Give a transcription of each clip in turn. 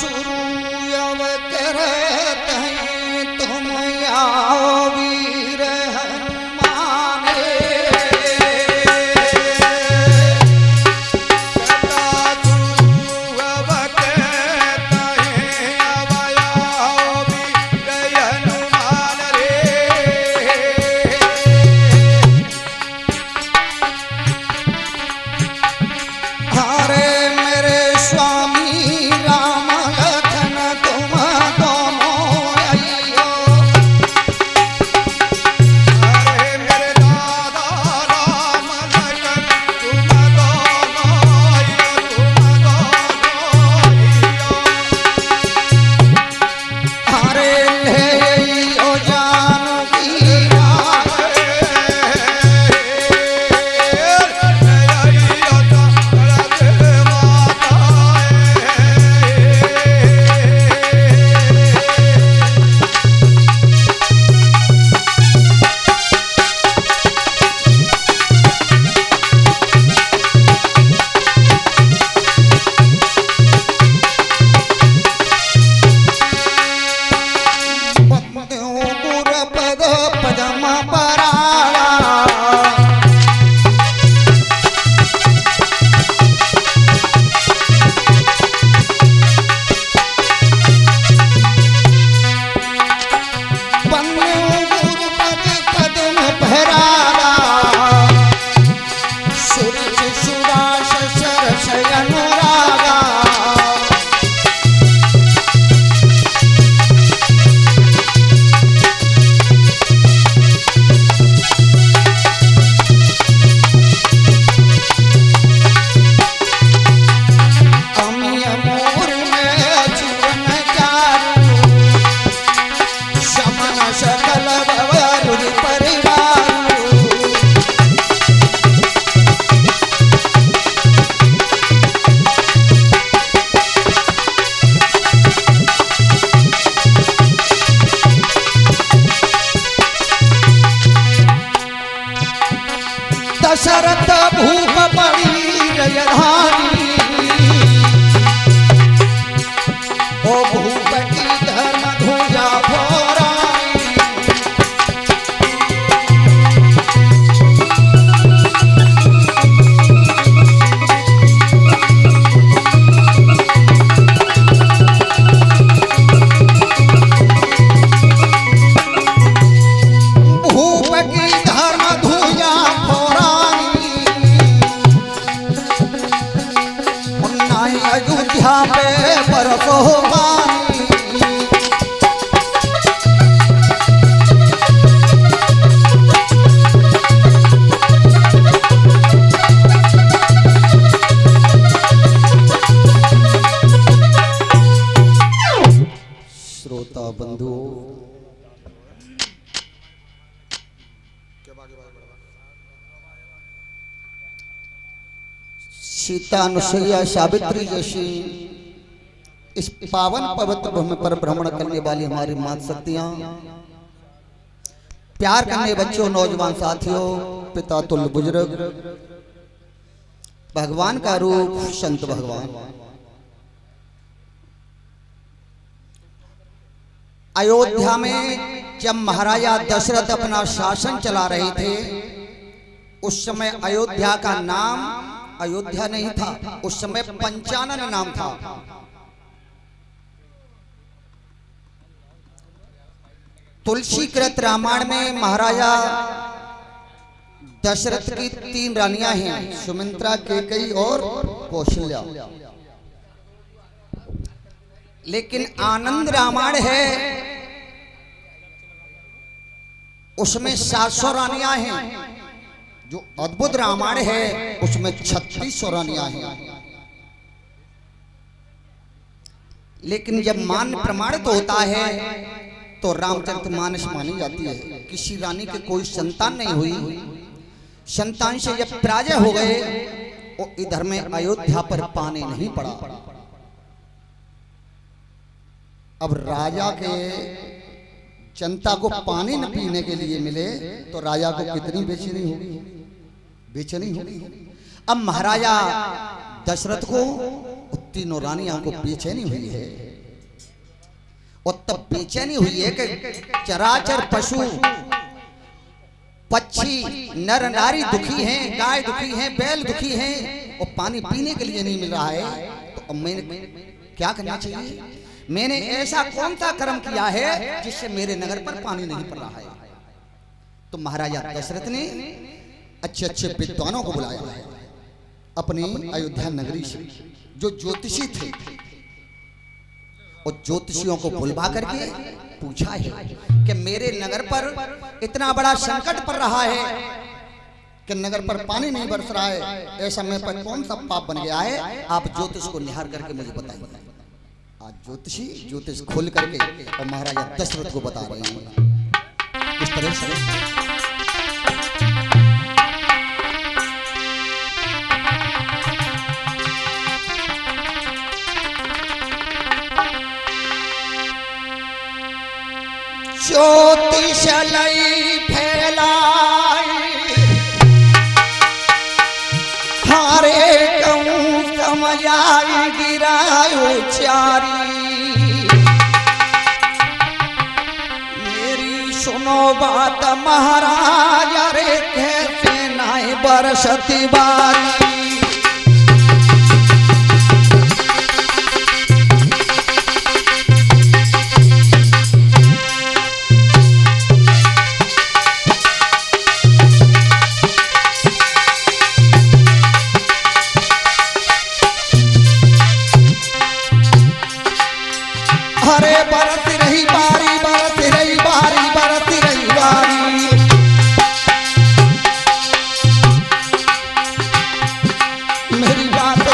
शुरू अब करत हैं तुम आओ वीर हनुमान दशरथ भूप बड़ी रयधानी ओ भूप की धर्म ध्वजा फहराई भूप की धर्म ध्वजा अयोध्या पे बरसो पानी श्रोता बंधु सीता अनुसुईया सावित्री जैसी इस पावन पवित्र भूमि पर भ्रमण करने वाली हमारी माता शक्तियां, प्यार करने बच्चों, नौजवान साथियों, पिता तुल्य बुजुर्ग, भगवान का रूप संत भगवान, अयोध्या में जब महाराजा दशरथ अपना शासन चला रहे थे उस समय अयोध्या का नाम अयोध्या नहीं था, उस समय पंचानन नाम था। तुलसी कृत रामायण में महाराजा दशरथ की 3 रानियां हैं, सुमित्रा, कैकेयी और कौशल्या। लेकिन आनंद रामायण है उसमें 700 रानियां हैं, जो अद्भुत रामायण है उसमें 3600 रानियां हैं। लेकिन जब मान प्रमाणित होता है तो रामचरितमानस मानी जाती है। किसी रानी के कोई संतान नहीं हुई, संतान से जब पराजय हो गए वो इधर में अयोध्या पर पानी नहीं पड़ा। अब राजा के जनता को पानी न पीने के लिए मिले तो राजा को कितनी बेचैनी होगी, बेचैनी होगी। अब महाराजा दशरथ को 3 रानियों को बेचैनी हुई है। और तब बेचैनी हुई है कि चराचर पशु पक्षी नर नारी दुखी हैं, गाय दुखी हैं, बैल दुखी हैं और पानी पीने के लिए नहीं मिल रहा है। तो अब मैंने क्या करना चाहिए? मैंने ऐसा कौन सा कर्म किया है जिससे मेरे नगर पर पानी नहीं पड़ रहा है? तो महाराजा दशरथ ने अच्छे अच्छे विद्वानों को बुलाया है अपनी अयोध्या नगरी से, जो ज्योतिषी थे, और ज्योतिषियों को बुलवा करके पूछा है कि मेरे नगर पर इतना बड़ा संकट पड़ रहा है कि नगर पर पानी नहीं बरस रहा है, ऐसा में पर कौन सा पाप बन गया है? आप ज्योतिष को निहार करके मुझे बताइए। आज ज्योतिषी ज्योतिष खोल करके और महाराजा दशरथ को बता रहे हैं इस तरह से। ज्योतिष लई फैलाई हारे कहूँ समझाई गिरायो चारी, मेरी सुनो बात महाराज, रे कैसे नाई बरसती बारी।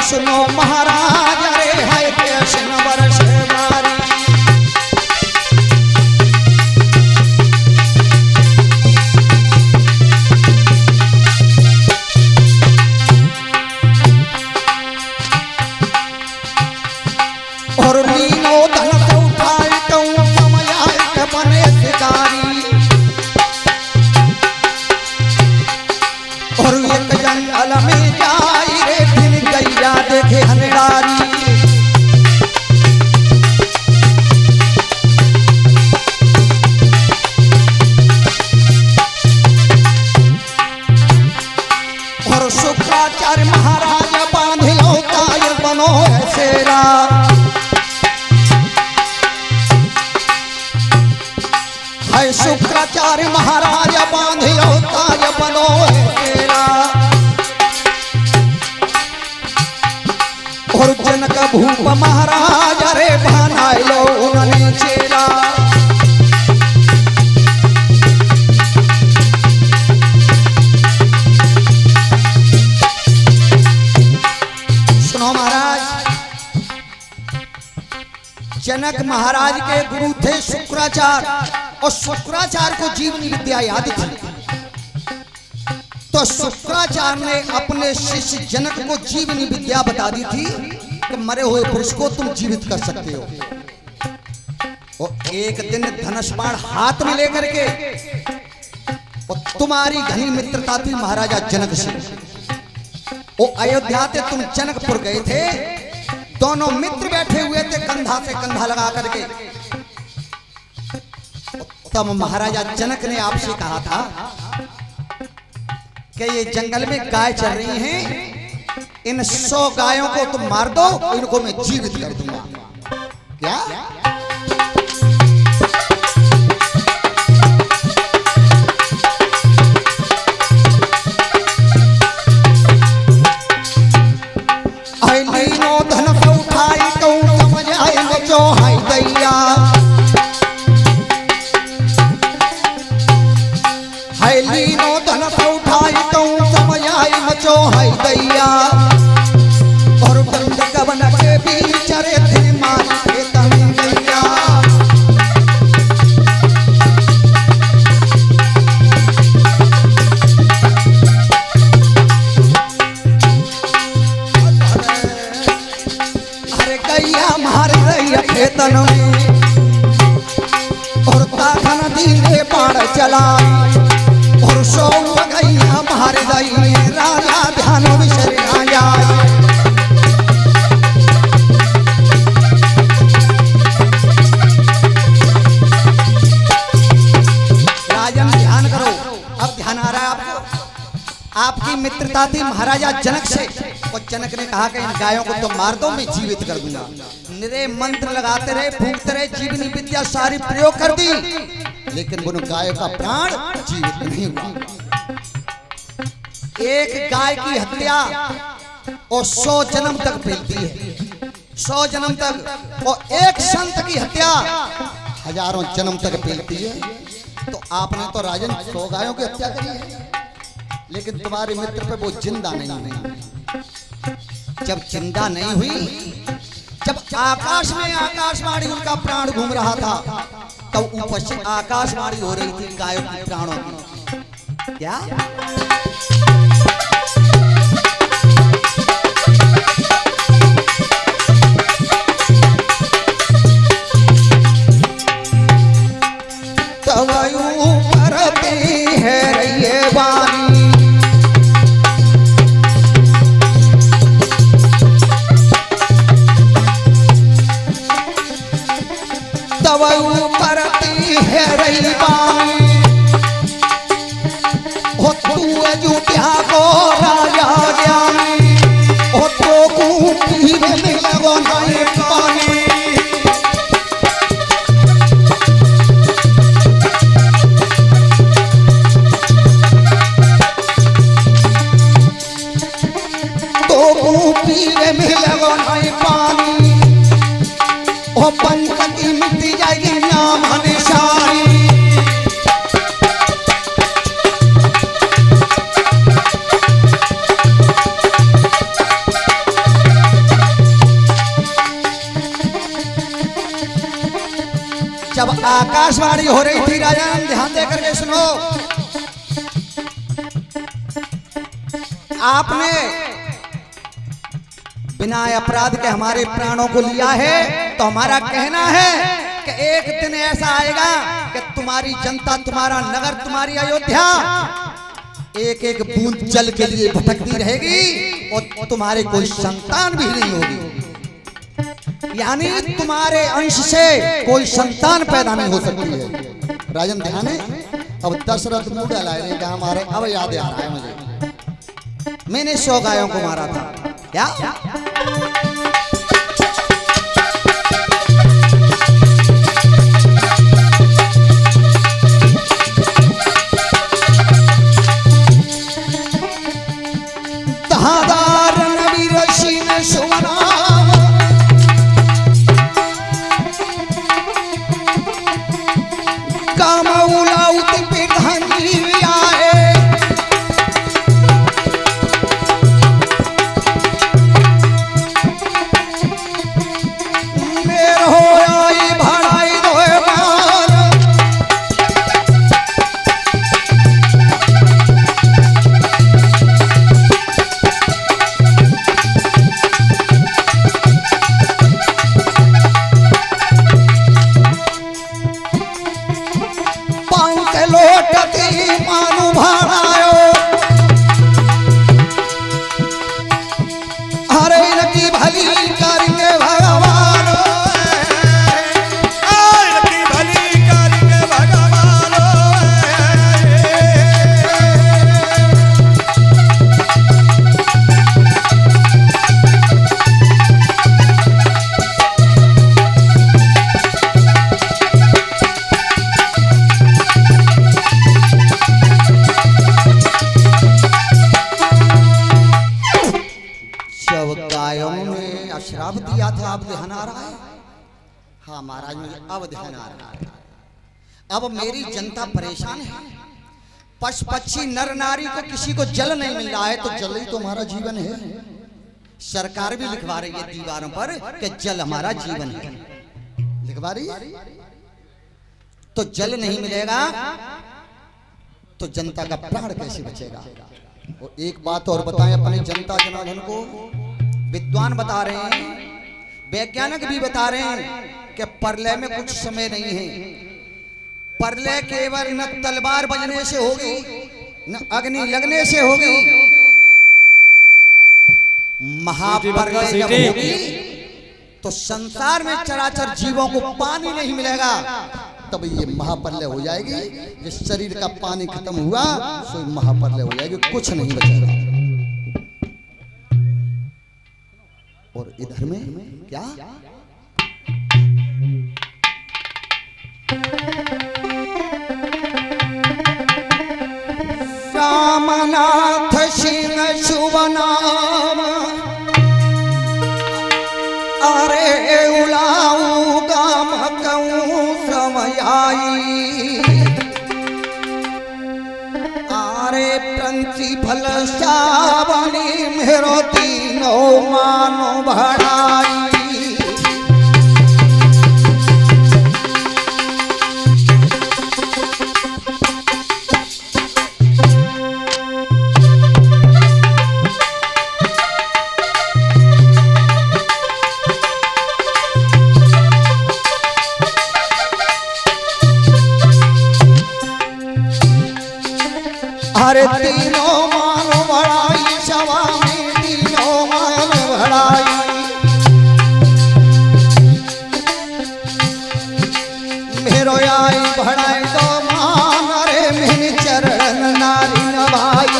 सुनो महाराज, रे है कैसे न बरसे बारी। और मीनो धन से उठाए तो समय आए के बने शिकारी, और एक जंगल में जाई रे फिर गैया देखे हनगारी। और शुक्राचार्य महाराज बांधिलो काय बनो सेरा, है शुक्राचार्य महाराज बांधिलो काय बनो सेरा। और जनक भूप महाराज रे बनाइलो उन्हें चेला। सुनो महाराज, जनक महाराज के गुरु थे शुक्राचार्य, और शुक्राचार्य को जीवनी विद्या याद थी। तो शुक्राचार्य ने अपने शिष्य जनक को जीवनी विद्या बता दी थी कि मरे हुए पुरुष को तुम जीवित कर सकते हो। और एक दिन धनुष बाण हाथ में लेकर के, और तुम्हारी घनी मित्रता थी महाराजा जनक से, वो अयोध्या से तुम जनकपुर गए थे, दोनों मित्र बैठे हुए थे कंधा से कंधा लगा करके। तब महाराजा जनक ने आपसे कहा था कि ये जंगल में गाय चल रही हैं, इन 100 गायों को तुम मार दो, इनको मैं जीवित कर दूंगा। क्या? लीनो धन से उठाई तो समझ आए बचो हाय दैया, हाय लीनो धन से उठाई तो समझ आए बचो हाय दैया। और बंद कवन के बीच रे थे मार के तम दैया। खेतन में और ताखन दीने बाण चलाई, और 100 गैया मार दई राजा ध्यान विसर ना जाए। चिंता थी महाराजा जनक से, और जनक ने कहा कि इन गायों को तो मार दो, मैं जीवित कर दूंगा। निरे मंत्र लगाते रहे, फूंकते रहे, जीवनी विद्या सारी प्रयोग कर दी, लेकिन उन गायों का प्राण जीवित नहीं हुआ। एक गाय की हत्या और 100 जन्म तक फैलती है, 100 जन्म तक, और एक संत की हत्या हजारों जन्म तक फैलती है। तो आपने तो राजन 100 गायों की हत्या करी है, लेकिन तुम्हारे मित्र पे वो जिंदा नहीं हुई। जब जिंदा नहीं हुई, जब आकाश में आकाशवाणी उनका प्राण घूम रहा था, तब तो ऊपर से आकाशवाणी हो रही थी गायों के प्राणों की। क्या जब आकाशवाणी हो रही थी, राजा ध्यान देकर के सुनो, आपने बिना अपराध के हमारे प्राणों को लिया है, तो हमारा कहना है कि एक दिन ऐसा आएगा कि तुम्हारी जनता, तुम्हारा नगर, तुम्हारी अयोध्या एक एक बूंद जल के लिए भटकती रहेगी और तुम्हारे कोई संतान भी नहीं होगी। यानी तुम्हारे अंश से कोई संतान पैदा नहीं हो सकती है। राजन ध्यान है, अब दशरथ मुंह डलाए रहे हमारे, अब याद आ रहा है मुझे, मैंने 100 गायों को मारा था। क्या श्राप दिया था, अब ध्यान आ रहा है? हाँ महाराज मुझे अब ध्यान आ रहा है। अब मेरी जनता परेशान है, पशु पक्षी नर नारी को किसी को जल नहीं मिल रहा है, तो जल ही तो हमारा जीवन है। सरकार भी लिखवा रही है दीवारों पर कि जल हमारा जीवन है, लिखवा रही है। तो जल नहीं मिलेगा तो जनता का प्राण कैसे बचेगा? और एक बात और बताएं अपनी जनता जनार्दन को, विद्वान बता रहे हैं, वैज्ञानिक भी बता रहे हैं कि प्रलय में कुछ समय नहीं है। प्रलय केवल न तलवार बजने से होगी, न अग्नि लगने से होगी। महाप्रलय जब होगी तो संसार में चराचर जीवों को पानी नहीं मिलेगा, तब ये महाप्रलय हो जाएगी। जिस शरीर का पानी खत्म हुआ सो महाप्रलय हो जाएगी, कुछ नहीं बचेगा। और इधर में क्या रामनाथ सिंह शुभ नाम अरे उलाऊ गाम कहूँ समयाई आरे प्रिंसिपल सावनी मेरो तीनों मानो भड़ाई अरे तीनों मान बढ़ाई सवा में तीनों मान बढ़ाई मेरो आई बढ़ाई तो मान अरे मेरे चरण नारी नभाई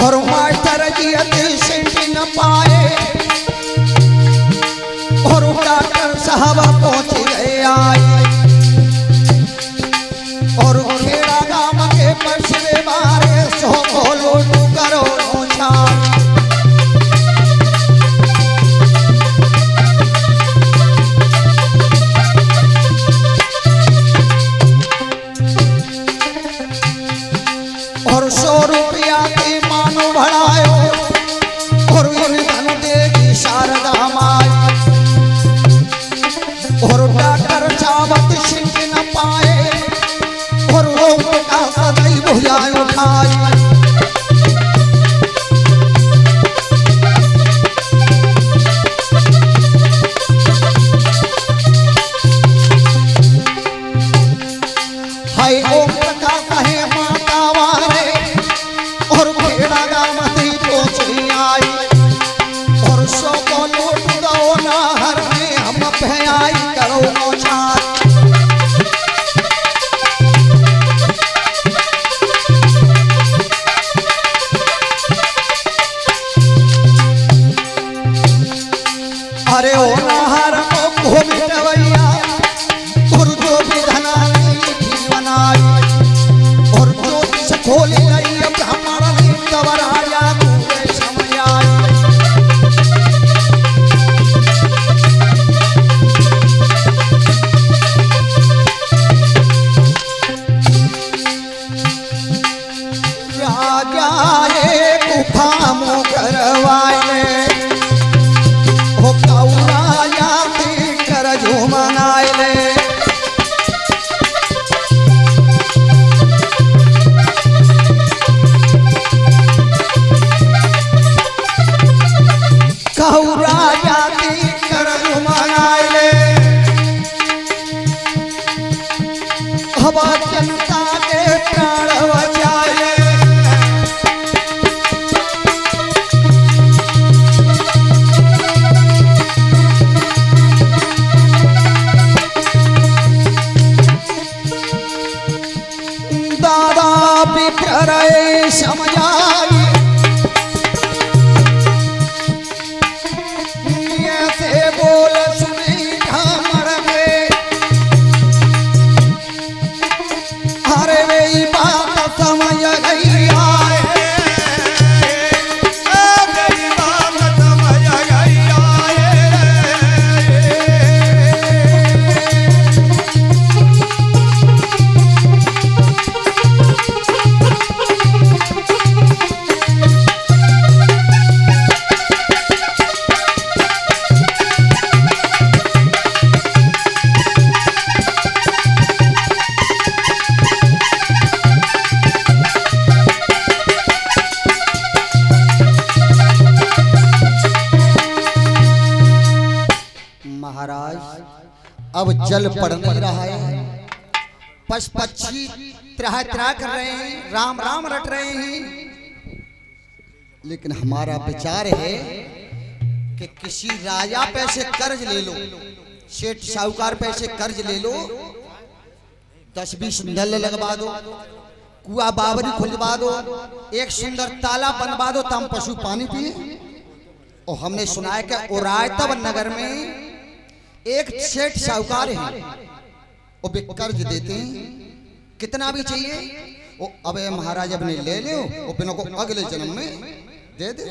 और मास्टर जी अतिशय न पाए और डॉक्टर साहब पहुंच गए आए और खेड़ा गांव के पछले बारे सो बोलो तू करो ओछा और 100 रुपया के मानो बढ़ायो और धन देगी शारदा माई और डॉक्टर चावत सिंह न पाए और वो का सदैव भुजा उठाई हाय ओम का कहे माता वारे और खेड़ा गांव में पहुंची आई और सो को लूट दो नहर में हम भयाई करो मोछार अरे ओ नहर को मिटवैया और जो भी धना नहीं बनाई और ज्योतिष खोली नहीं ब्राह्मण ने कवराया पूरे समय आई राजा ये गुफा मो करवाए हो कौराया थी कर झूमनाए ले कौराया थी कर झूमनाए ले हवा जनता के प्राण बचाए दादा बिखर समझाई से बोल सुनी ढमर में अरे वे बात समझ गई आए मेरी बात समझ गई आए अब जल पड़ नहीं रहा है, पशु पक्षी त्राह त्राह कर रहे हैं, राम राम रट रहे हैं। लेकिन हमारा विचार है कि किसी राजा पे से कर्ज ले लो, सेठ साहूकार पे से कर्ज ले लो, 10-20 नल लगवा दो, कुआ बावरी खुलवा दो, एक सुंदर तालाब बनवा दो, तो हम पशु पानी पिए। और हमने सुना है कि उरायतब नगर में एक सेठ साहूकार है, वो भी कर्ज देते हैं, कितना भी चाहिए वो, अबे महाराज अपने ले लो, वो बिना को अगले जन्म में दे दे।